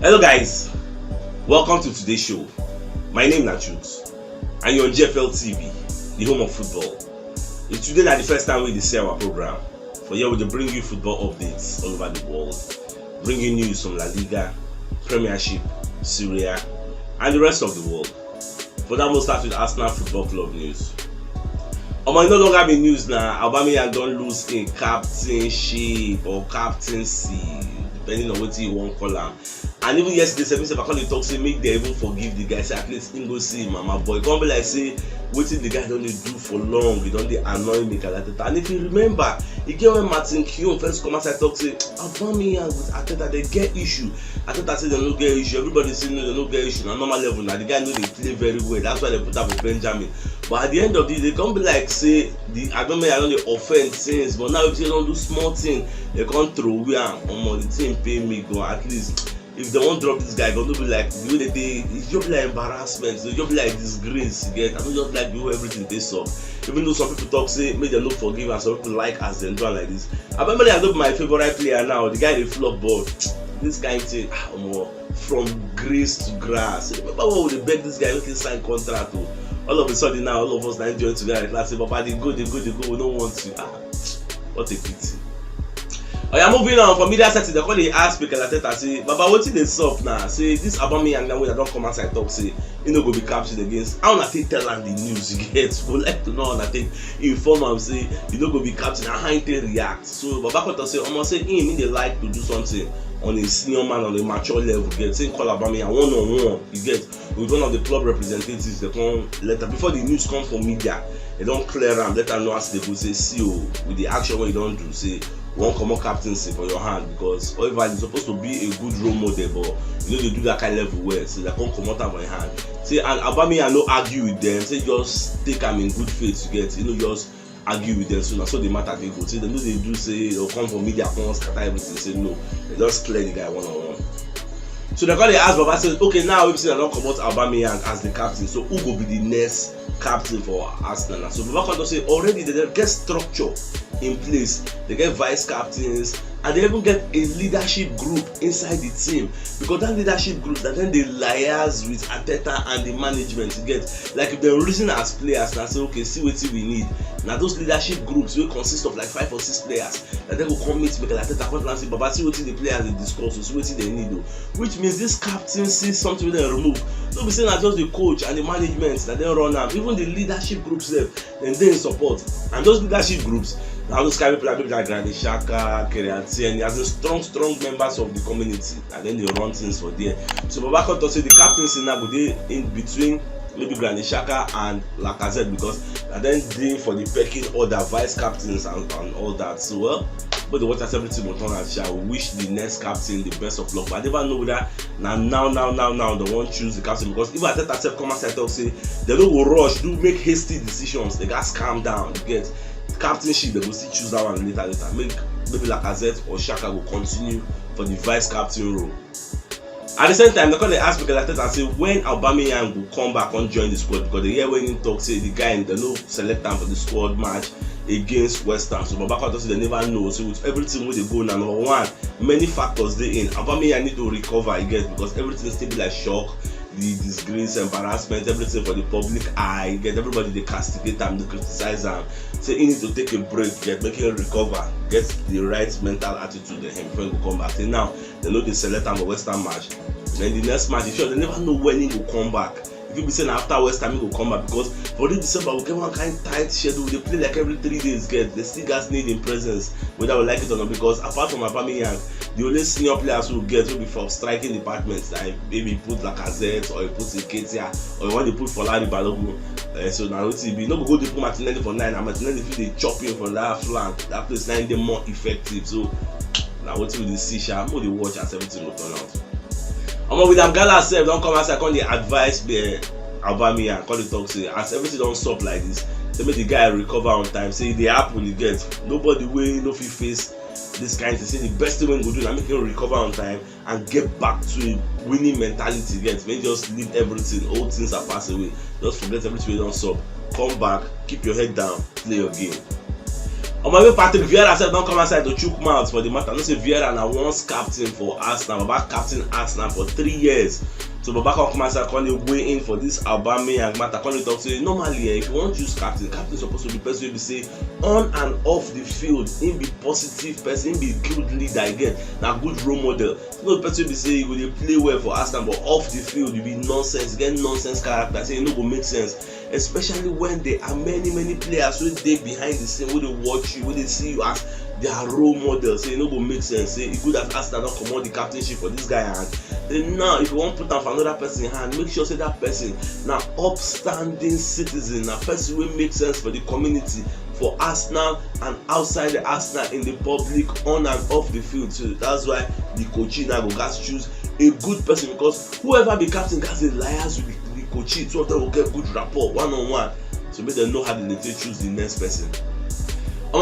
Hello guys, welcome to today's show. My name is Nachus and you're on GFL TV, the home of football. It's today that the first time we see our program. For here we will bring you football updates all over the world, bringing news from La Liga, Premiership, Serie A, and the rest of the world. For that, we'll start with Arsenal Football Club news. It no longer be news now. Aubameyang don't lose in captainship or captaincy, depending on what you want call him. And even yesterday, I can't talk say make they even forgive the guy. Say at least him go see mama boy. Can't be like say waiting the guy don't do for long. He don't annoy me. And if you remember, again when Martin Keown first come outside talk say Aubameyang with Arteta they get issue. Arteta say they don't get issue. Everybody say no they don't get issue. On normal level now the guy know they play very well. That's why they put up with Benjamin. But at the end of the day, they can't be like say the Aubameyang don't dey offend things. But now if they don't do small thing, they can't throw away and the team pay me go at least. If they won't drop this guy, it's gonna be like the way it's just like embarrassment, it's just like disgrace. You get, I don't just like the way everything they saw. Even though some people talk say make them not forgive and some people like as they do like this. I remember I my favorite player now, the guy they flop ball. This guy say from grace to grass. Remember when they beg this guy make him sign contract? All of a sudden now all of us now enjoying together like say, Papa they go, we don't want to. What a pity. Moving on from media settings, they call the ask Mikel Arteta say, Baba, what's in the soft now? Say this Aubameyang now when I don't come outside talk say, you know go be captured against. I wanna take tell am the news you get. Would like to know and I think inform am say you know go be captured and how he react. So Baba Koto say, almost say him they like to do something on a senior man on a mature level. Get saying call Aubameyang one-on-one. You get with one of the club representatives. They come later before the news come from media. They don't clear them. Let them know as they go say, see with the action what you don't do say. One common captaincy for your hand because Oliver is supposed to be a good role model, but you know they do that kind of level well, so they can't come out for your hand. Say and Aubameyang no argue with them. Say just take them in good faith. You get, just argue with them soon. So the matter they go. Say they know they do say they'll come from media, come scatter everything. Say no, they just clear the guy one-on-one. So they're gonna ask Baba say, okay now we've seen I don't come out Aubameyang as the captain. So who will be the next captain for Arsenal? So Baba can say already they get structure in place, they get vice captains and they even get a leadership group inside the team because that leadership group that then they liaise with Arteta and the management. You get like if they're reason as players and say okay see what we need. Now those leadership groups will consist of like 5 or 6 players and then will come meet Mikel Arteta and say Baba see what the players they discuss, see what they need though. Which means this captaincy is something they remove. Don't be saying that just the coach and the management that they run out, even the leadership groups there and they support and those leadership groups. Now those kind of people like Granit Xhaka, Kerianti, as a strong members of the community, and then they run things for there. So Baba Koto say the captaincy now go dey in between maybe Granit Xhaka and Lacazette because and then they for the pecking order vice captains and all that. So well, but the water everything will turn out. Shall wish the next captain the best of luck. But I never know that now they won't choose the captain because if Arteta self come outside talk say they don't go rush, do make hasty decisions. They got calm down. You get. Captainship they will still choose that one later. Maybe Lacazette or Xhaka will continue for the vice captain role. At the same time, they call the ask Mikel Arteta and say when Aubameyang will come back and join the squad because they hear when he talk say the guy in the no select him for the squad match against West Ham. So Baba Koto say they never know. So with everything where they go now, number one, many factors they in. Aubameyang need to recover again because everything still be like shock. The disgrace, embarrassment, everything for the public eye. Get everybody they castigate them, they criticize them. Say he need to take a break, make him recover, get the right mental attitude in him before he will come back. Say now they know they select him for West Ham match. Then the next match, they never know when he will come back. If you be saying after West Ham he will come back because for this December we get one kind of tight schedule. They play like every 3 days. They still guys need in presence whether we like it or not because apart from Aubameyang, the only senior players who get will be from striking departments. Like maybe put Lacazette or you put Nketiah or you want to put Folari Balogun. So now it will be no go to put Martinelli for 9 and Martinelli if they chop him from that flank, that place 9 they more effective. So now what will the see? I'm going to watch as everything will turn out. With them Gala self don't come outside, the advice Aubameyang, call the talk say as everything don't stop like this, they make the guy recover on time. Say the happen you get nobody will no fit face this kind of thing. Say the best thing we go do is make him recover on time and get back to a winning mentality. Get maybe just leave everything, old things are passed away. Just forget everything we don't stop. Come back, keep your head down, play your game. Omo Patrick Vieira sef don come outside to chook mouth for the matter. No say Vieira na once captain for Arsenal, Baba captain Arsenal for 3 years. So Baba come outside come dey weigh in for this Aubameyang matter. Come dey talk say normally if you wan choose captain suppose to be person wey be say on and off the field him be positive person, him be good leader again, na good role model. No person wey be say you go dey play well for Arsenal but off the field you be nonsense, get nonsense character, say e no go make sense. Especially when there are many players wey dey behind the scene wey dey watch you, wey dey see you as their role model. Say e no go make sense. Say e good as Arsenal don comot the captainship for this guy hand. Then now if you wan put am for another person hand, make sure say that person na upstanding citizen, na person wey make sense for the community, for Arsenal and outside the Arsenal, in the public, on and off the field. So that's why the coach now go gats choose a good person, because whoever be captain gats dey liaise with the coach. Two of them will get good rapport one-on-one, so make them know how they take choose the next person.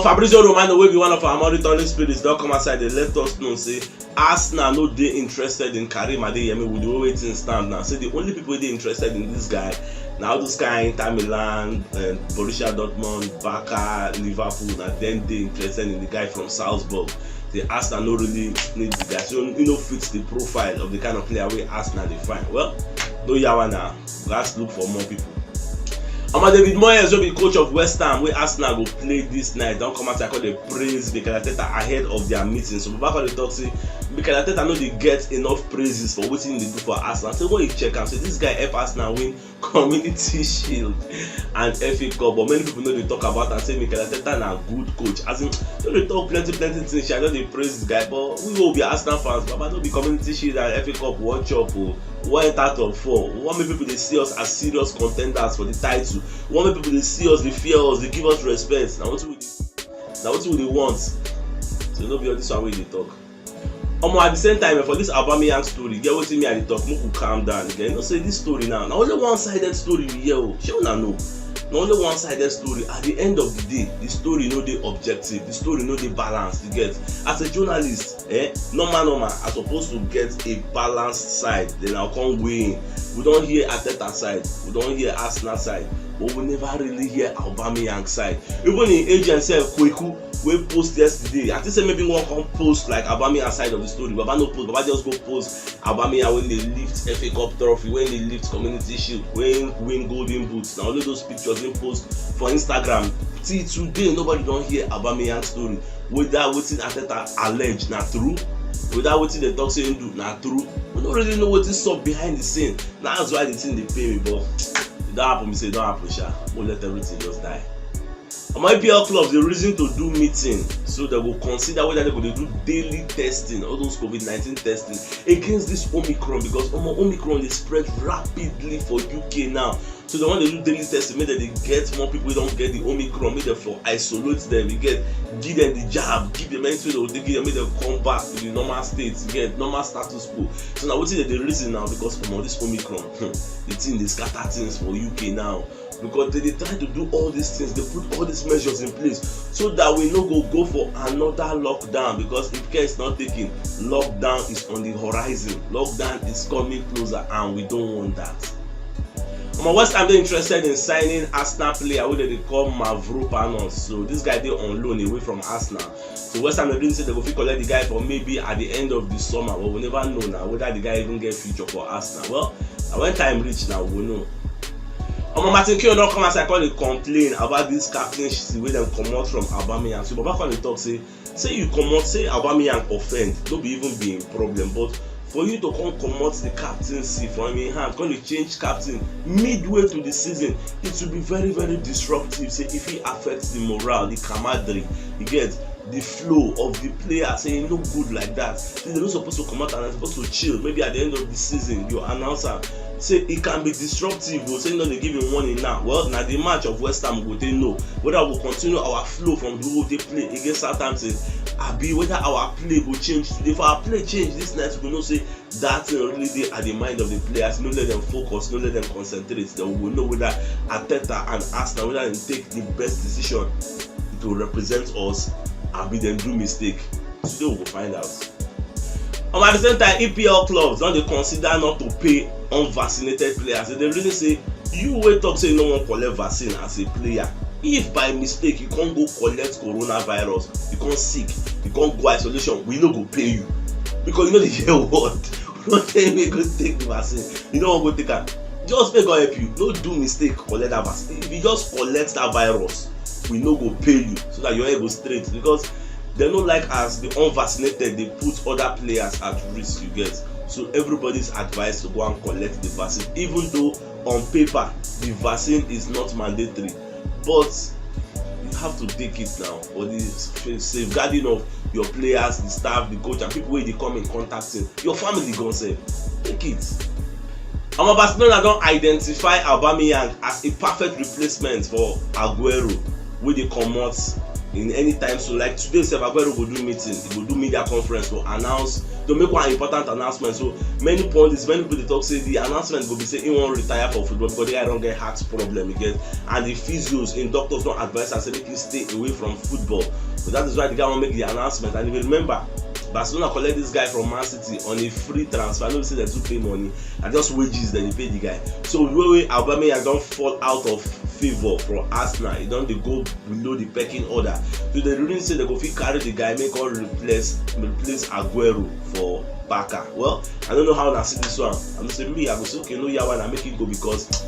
Fabrizio Romano, wey be one of our monitoring spirits, don come outside dey let us know say Arsenal no dey interested in Karim Adeyemi with the way things stand now. Say the only people wey dey interested in this guy na all those kind Inter Milan, Borussia Dortmund, Barca, Liverpool, na dem dey interested in the guy from Salzburg. The Arsenal no really need the guy, so e no fit the profile of the kind of player wey Arsenal dey find. Well, no yawa na, gats look for more people. David Moyes, wey be coach of West Ham, wey Arsenal go play this night, don come out and dey praise Mikel Arteta ahead of their meeting. So Baba come dey talk say Mikel Arteta no dey get enough praises for wetin he dey do for Arsenal. So when you check am, say this guy help Arsenal win Community Shield and FA Cup, but many people no dey talk about am. Say Mikel Arteta na good coach, as in no dey talk plenty things. I no dey praise this guy, but we go be Arsenal fans. Baba no be Community Shield and FA Cup one chop o. One out of 4. We want make people dey see us as serious contenders for the title. We want make people dey see us, dey fear us, dey give us respect. Na wetin we dey want. So no be all this one wey dey talk. At the same time, for this Aubameyang story, get wetin me I dey talk, make we calm down again. You know say this story now, na only one-sided story we hear o. Shey una know? Na only one-sided story. At the end of the day, the story no dey objective, the story no dey balanced. You get? As a journalist, normal, I supposed to get a balanced side. Then I'll come weigh in. We don't hear Arteta side, we don't hear Arsenal side, but we never really hear Aubameyang side. Even in agent sef, Kweku wey post yesterday, I think say maybe one come post like Aubameyang side of the story. Baba no post, Baba just go post Aubameyang when they lift FA Cup trophy, when they lift Community Shield, when win golden boots. Now only those pictures they post for Instagram. Till today, nobody don't hear Aubameyang story. Whether wetin Arteta allege na true, whether wetin they talk say him do na true, we don't really know wetin sup behind the scene. Na that's why the thing dey pay me, but it don't happen. Me say it don't happen, sha. We'll let everything just die. My EPL clubs dey reason to do meeting, so they will consider whether they go dey do daily testing, all those COVID-19 testing against this Omicron, because Omicron dey spread rapidly for UK now. So they want to do daily testing, make them they get more people who don't get the Omicron, make them for isolate them, you get, give them the jab, give them anything they will give them, make them come back to the normal state, you get normal status quo. So now what's the reason now? Because from all this Omicron, the thing they scatter things for UK now. Because they try to do all these things, they put all these measures in place so that we no go for another lockdown. Because if care is not taken, lockdown is on the horizon, lockdown is coming closer, and we don't want that. West Ham dey interested in signing Arsenal player wey they call Mavropanos. So this guy dey on loan away from Arsenal. So West Ham dey say they go fit collect the guy for maybe at the end of the summer, but we never know now whether the guy even get future for Arsenal. Well, when time reach now, we know. Martin Keown don come outside come dey complain about this captaincy wey dem comot from Aubameyang. So Baba come dey talk say you comot, say Aubameyang offend, no be even be im problem, but for you to come comot the captaincy from im hand, come dey change captain midway to the season, it will be very disruptive. Say if it affects the morale, the camaraderie, you get the flow of the player, say e no good like that. Say they no supposed to come out and they're supposed to chill. Maybe at the end of the season, your announcer say it can be disruptive. We'll say no, they give him warning now. Well, now the match of West Ham, will they know whether we'll continue our flow from the way they play against Southampton, abi whether our play will change. If our play change this night, we will know say that really they at the mind of the players. No let them focus, no let them concentrate. Then we will know whether Arteta and Arsenal, whether they take the best decision to represent us, abi them do mistake. Today we will find out. At the same time, EPL clubs don dey consider not to pay unvaccinated players. They really say you wey talk say you no wan collect vaccine as a player, If by mistake you can't go collect coronavirus, you can't sick, you can't go isolation, we no go pay you, because you know the hear word. We don't tell you go take the vaccine, you don't want to go take am. Just make God help you, no do mistake collect that vaccine. If you just collect that virus, we no go pay you, so that your head go straight, because they no like as the unvaccinated they put other players at risk, you get. So everybody's advised to go and collect the vaccine, even though on paper the vaccine is not mandatory, but you have to take it now for the safeguarding of your players, the staff, the coach, and people wey dey come in contact with your family. Go sef take it. Barcelona don identify Aubameyang as a perfect replacement for Aguero wey dey comot in any time. So like today sef, Aguero go do meeting, he go do media conference to announce, to make one important announcement. So many pundits, many people dey talk say the announcement go be say he wan retire for football because the guy don get heart problem again, and the physios in doctors don advise am say make he stay away from football. So that is why the guy wan make the announcement. And if you remember, Barcelona collect this guy from Man City on a free transfer. No be say dem too pay money, and just wages dem dey pay the guy. So the way Aubameyang don fall out of favour for Arsenal, e don dey go below the pecking order. So they really say they go fit carry the guy, make am replace Aguero for Barca. Well, I don't know how una see this one. I'm say me, I go say okay, no yawa, na make it go, because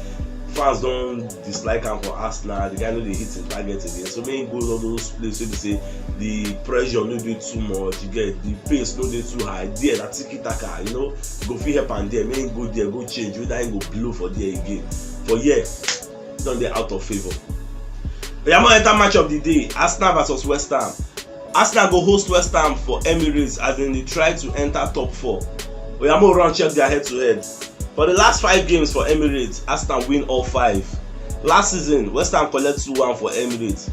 fans don dislike am for Arsenal. The guy no dey hit him target again. So make him go all those places wey be say the pressure no dey too much, you get, the pace no dey too high. There na tiki taka, you know, go fit help am there. Make him go there, go change, whether him go blow for there again. For here, don dey out of favour. Oyamo enter match of the day: Arsenal vs West Ham. Arsenal go host West Ham for Emirates as dem dey try to enter top 4. Oyamo run check their head to head. For the last 5 games for Emirates, Arsenal win all 5. Last season, West Ham collect 2-1 for Emirates.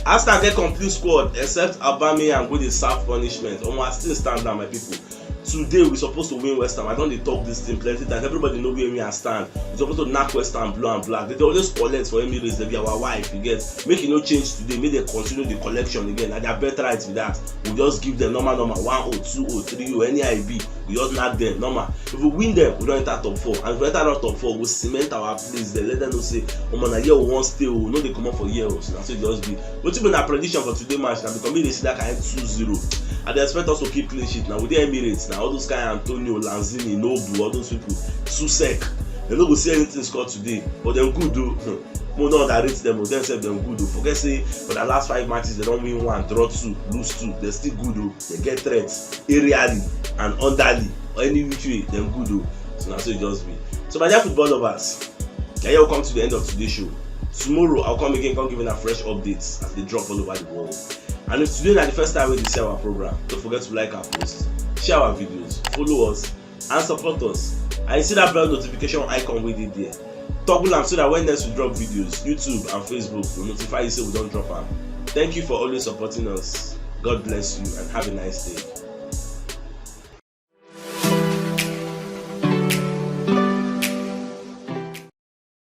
Arsenal get complete squad except Aubameyang wey dey serve punishment. I still stand down, my people. Today we supposed to win West Ham. I don dey talk this thing plenty times. Everybody know where me I stand. We supposed to knock West Ham blue and black. They dey always collect for Emirates. They be our wife, you get. Make e no change today. Make they continue the collection again. Na their birthright with that. We just give them normal 1-0, 2-0, 3-0, any IB. We just knock them normal. If we win them, we don enter top 4. And if we enter top 4, we cement our place. They let them know say, na here we wan stay. No dey comot for here. So na so e just be. Wetin be na prediction for today match? Na because me dey see that kind 2-0. And they expect us to keep clean sheet. Now with the Emirates, now all those kind of Antonio, Lanzini, Nobu, all those people, Susek, they no go see anything scored today, but them good though. More not that rate them, but them say them good though. Forget say for the last 5 matches they don't win 1, draw 2, lose 2. They still good though. They get threats aerially and underly or any which way. Them good though. So now so it just be. So my dear football lovers, here we come to the end of today's show. Tomorrow I'll come again, come giving a fresh updates as they drop all over the world. And if today is the first time we share our program, don't forget to like our posts, share our videos, follow us, and support us. And you see that bell notification icon we did there. Toggle am so that when next we drop videos, YouTube and Facebook will notify you say we don't drop them. Thank you for always supporting us. God bless you and have a nice day.